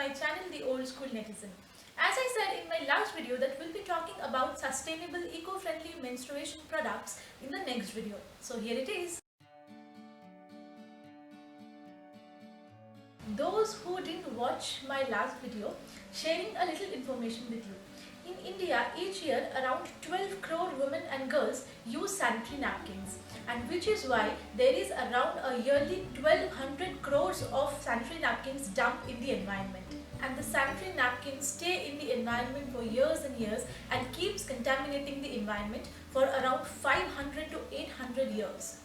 my channel The Old School Netizen. As I said in my last video that we'll be talking about sustainable eco-friendly menstruation products in the next video. So here it is. Those who didn't watch my last video, sharing a little information with you. In India, each year around 12 crore women and girls use sanitary napkins, and which is why there is around a yearly 1200 crores of sanitary napkins dumped in the environment. And the sanitary napkins stay in the environment for years and years and keeps contaminating the environment for around 500 to 800 years.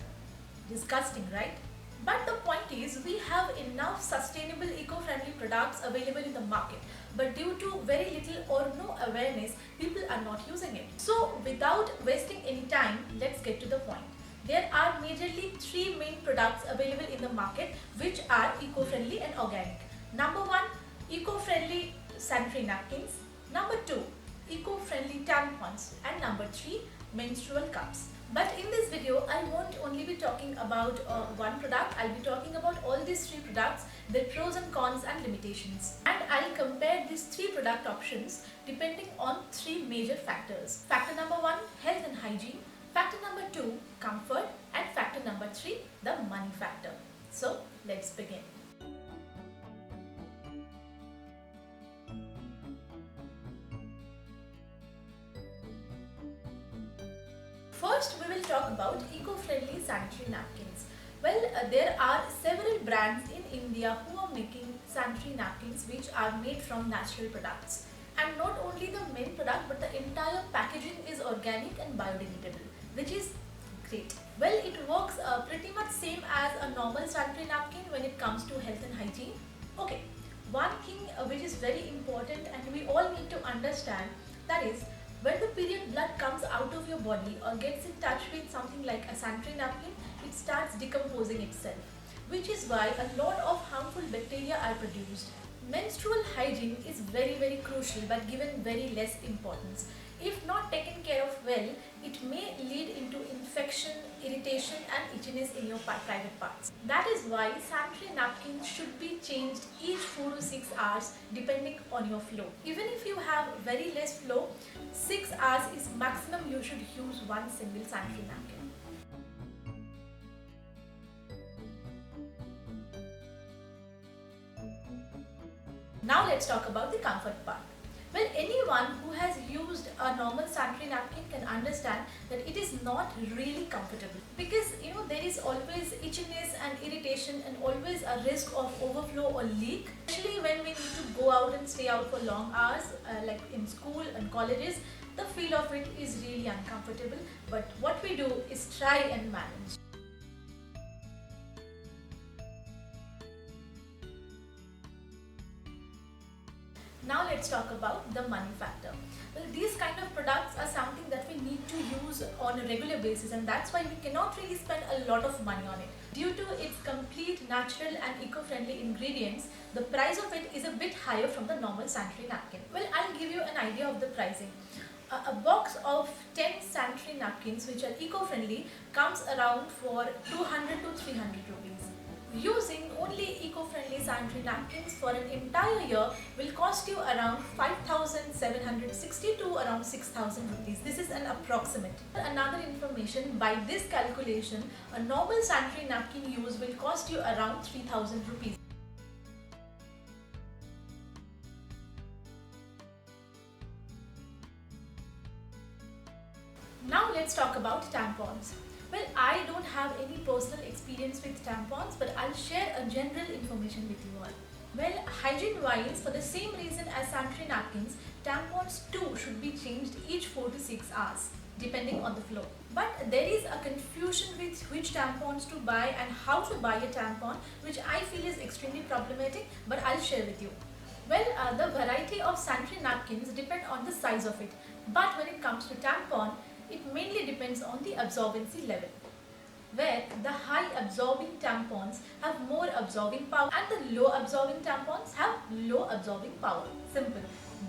Disgusting, right? But the point is, we have enough sustainable eco-friendly products available in the market, but due to very little or no awareness, people are not using it. So without wasting any time, let's get to the point. There are majorly three main products available in the market which are eco-friendly and organic. Number one, eco-friendly sanitary napkins. Number two, eco-friendly tampons. And number three, menstrual cups. But in this video, I won't only be talking about one product. I'll be talking about all these three products, their pros and cons and limitations. And I'll compare these three product options depending on three major factors. Factor number one, health and hygiene. Factor number two, comfort. And factor number three, the money factor. So let's begin. First, we will talk about eco-friendly sanitary napkins. Well, there are several brands in India who are making sanitary napkins which are made from natural products. And not only the main product but the entire packaging is organic and biodegradable, which is great. Well, it works pretty much same as a normal sanitary napkin when it comes to health and hygiene. Okay, one thing which is very important and we all need to understand, that is, when the period blood comes out of your body or gets in touch with something like a sanitary napkin, it starts decomposing itself, which is why a lot of harmful bacteria are produced. Menstrual hygiene is very crucial but given very less importance. If not taken care of well, it may lead into infection, irritation and itchiness in your private parts. That is why sanitary napkins should be changed each 4 to 6 hours depending on your flow. Even if you have very less flow, 6 hours is maximum you should use one single sanitary napkin. Now let's talk about the comfort part. Well, anyone who has used a normal sanitary napkin can understand that it is not really comfortable because there is always itchiness and irritation and always a risk of overflow or leak, especially when we need to go out and stay out for long hours like in school and colleges. The feel of it is really uncomfortable, but what we do is try and manage. Now let's talk about the money factor. Well, these kind of products are something that we need to use on a regular basis, and that's why we cannot really spend a lot of money on it. Due to its complete natural and eco-friendly ingredients, the price of it is a bit higher from the normal sanitary napkin. Well, I'll give you an idea of the pricing. A box of 10 sanitary napkins which are eco-friendly comes around for 200 to 300 rupees. Using only eco-friendly sanitary napkins for an entire year will cost you around 5,760 to around 6,000 rupees. This is an approximate. Another information, by this calculation, a normal sanitary napkin use will cost you around 3,000 rupees. Now let's talk about tampons. Well, I don't have any personal experience with tampons, but I'll share a general information with you all. Well, hygiene-wise, for the same reason as sanitary napkins, tampons too should be changed each 4 to 6 hours, depending on the flow. But there is a confusion with which tampons to buy and how to buy a tampon, which I feel is extremely problematic, but I'll share with you. Well, the variety of sanitary napkins depend on the size of it, but when it comes to tampon, it mainly depends on the absorbency level, where the high absorbing tampons have more absorbing power and the low absorbing tampons have low absorbing power. Simple.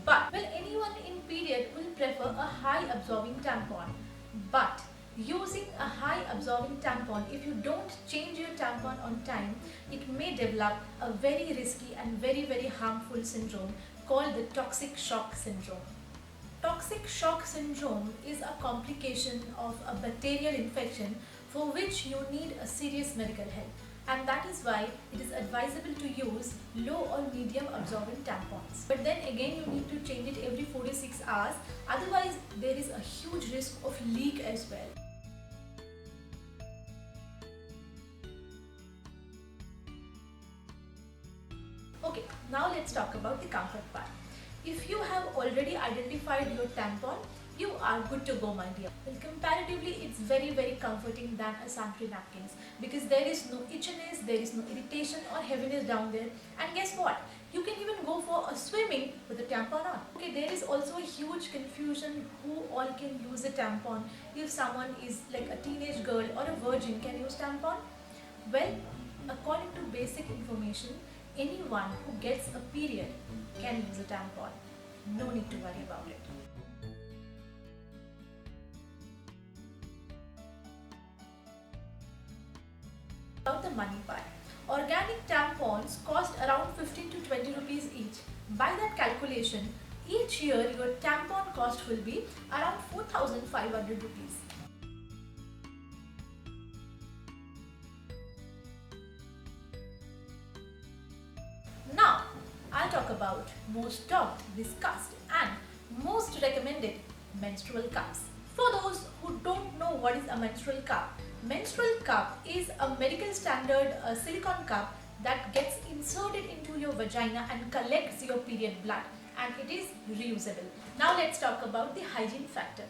But well, anyone in period will prefer a high absorbing tampon. But Using a high absorbing tampon, if you don't change your tampon on time, it may develop a very risky and very harmful syndrome called the toxic shock syndrome. Toxic shock syndrome is a complication of a bacterial infection for which you need a serious medical help, and that is why it is advisable to use low or medium absorbent tampons. But then again, you need to change it every 4 to 6 hours, otherwise there is a huge risk of leak as well. Okay, now let's talk about the comfort part. If you have already identified your tampon, you are good to go, my dear. Well, comparatively, it's very comforting than a sanitary napkins because there is no itchiness, there is no irritation or heaviness down there. And guess what? You can even go for a swimming with a tampon on. Okay, there is also a huge confusion who all can use a tampon. If someone is like a teenage girl or a virgin can use tampon. Well, according to basic information, anyone who gets a period can use a tampon. No need to worry about it. About the money part. Organic tampons cost around 15 to 20 rupees each. By that calculation, each year your tampon cost will be around 4,500 rupees. Now, I'll talk about most talked, discussed and most recommended menstrual cups. For those who don't know what is a menstrual cup is a medical standard silicone cup that gets inserted into your vagina and collects your period blood, and it is reusable. Now let's talk about the hygiene factor.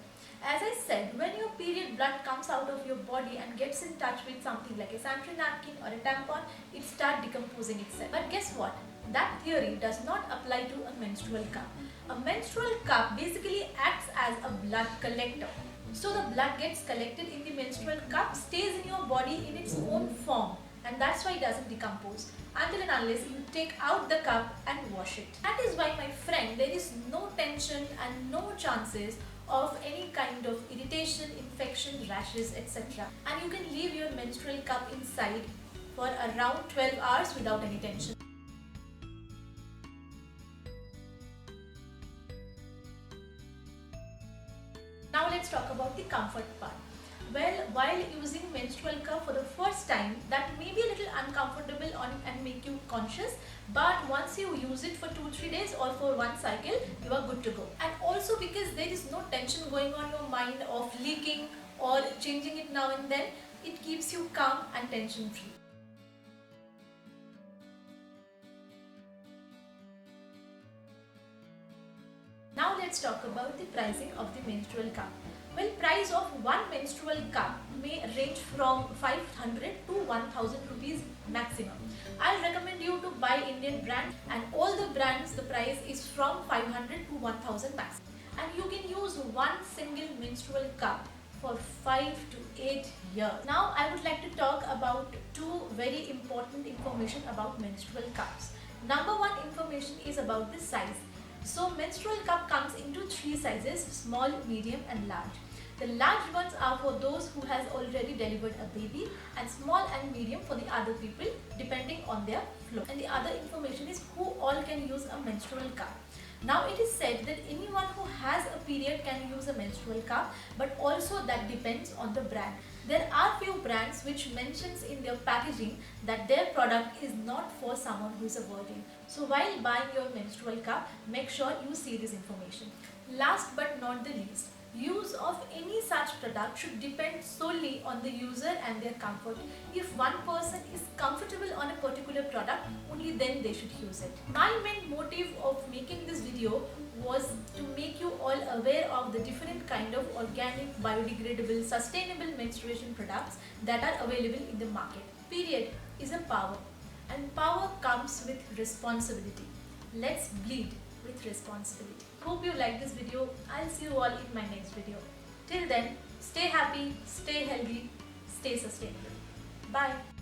As I said, when your period blood comes out of your body and gets in touch with something like a sanitary napkin or a tampon, it starts decomposing itself. But guess what? That theory does not apply to a menstrual cup. A menstrual cup basically acts as a blood collector. So the blood gets collected in the menstrual cup, stays in your body in its own form, and that's why it doesn't decompose until and unless you take out the cup and wash it. That is why, my friend, there is no tension and no chances of any kind of irritation, infection, rashes, etc. And you can leave your menstrual cup inside for around 12 hours without any tension. Now let's talk about the comfort part. Well, while using menstrual cup for the first time, that may be a little uncomfortable and make you conscious, but once you use it for 2-3 days or for one cycle, you are good to go. And also because there is no tension going on your mind of leaking or changing it now and then, it keeps you calm and tension free. Now let's talk about the pricing of the menstrual cup. Well, price of one menstrual cup may range from 500 to 1000 rupees maximum. I'll recommend you to buy Indian brands, and all the brands the price is from 500 to 1000 max. And you can use one single menstrual cup for 5 to 8 years. Now I would like to talk about two very important information about menstrual cups. Number one information is about the size. So menstrual cup comes into 3 sizes: small, medium and large. The large ones are for those who has already delivered a baby, and small and medium for the other people depending on their flow. And the other information is who all can use a menstrual cup. Now it is said that anyone who has a period can use a menstrual cup, but also that depends on the brand. There are few brands which mentions in their packaging that their product is not for someone who is a virgin. So while buying your menstrual cup, make sure you see this information. Last but not the least, use of any such product should depend solely on the user and their comfort. If one person is comfortable on a particular product, only then they should use it. My main motive of making this video was to make you all aware of the different kind of organic, biodegradable, sustainable menstruation products that are available in the market. Period is a power, and power comes with responsibility. Let's bleed with responsibility. Hope you like this video. I'll see you all in my next video. Till then, stay happy, stay healthy, stay sustainable. Bye.